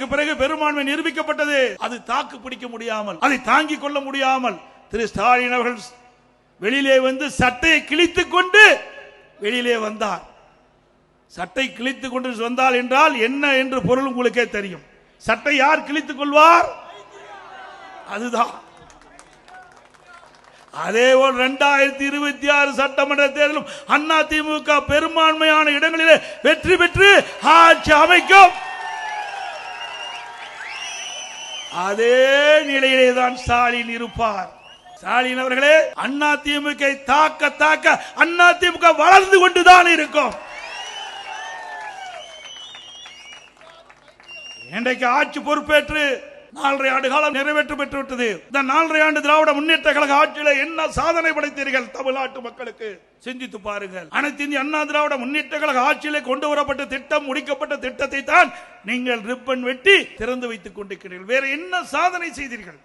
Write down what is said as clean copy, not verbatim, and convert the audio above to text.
அதற்கு பிறகு பெரும்பான்மை நிரூபிக்கப்பட்டது. அது தாக்கு பிடிக்க முடியாமல், அதை தாங்கிக் கொள்ள முடியாமல் திரு ஸ்டாலின் அவர்கள் வெளியிலே வந்து சட்டையை கிழித்துக் கொண்டு வெளியிலே வந்தார். சட்டை கிழித்துக் கொண்டு வந்தால் என்றால் என்ன என்று பொருள் உங்களுக்கே தெரியும். சட்டை யார் கிழித்துக் கொள்வார்? அதுதான். அதேபோல் 2026 சட்டமன்ற தேர்தலும் அதிமுக பெரும்பான்மையான இடங்களிலே வெற்றி பெற்று ஆட்சி அமைக்கும். அதே நிலையிலே தான் ஸ்டாலின் இருப்பார். ஸ்டாலின் அவர்களே, அதிமுக தாக்க தாக்க அதிமுக வளர்ந்து கொண்டுதான் இருக்கும். இன்றைக்கு ஆட்சி பொறுப்பேற்று 4.5 ஆண்டு காலம் நிறைவேற்ற பெற்றுவிட்டது. இந்த 4.5 ஆண்டு திராவிட முன்னேற்ற கழக ஆட்சியில என்ன சாதனை படைத்தீர்கள் தமிழ்நாட்டு மக்களுக்கு சிந்தித்து பாருங்கள். அனைத்து இந்திய அண்ணா திராவிட முன்னேற்ற கழக ஆட்சியிலே கொண்டு வரப்பட்ட திட்டம், முடிக்கப்பட்ட திட்டத்தை தான் நீங்கள் ரிப்பன் வெட்டி திறந்து வைத்துக் கொண்டிருக்கிறீர்கள். வேற என்ன சாதனை செய்தீர்கள்?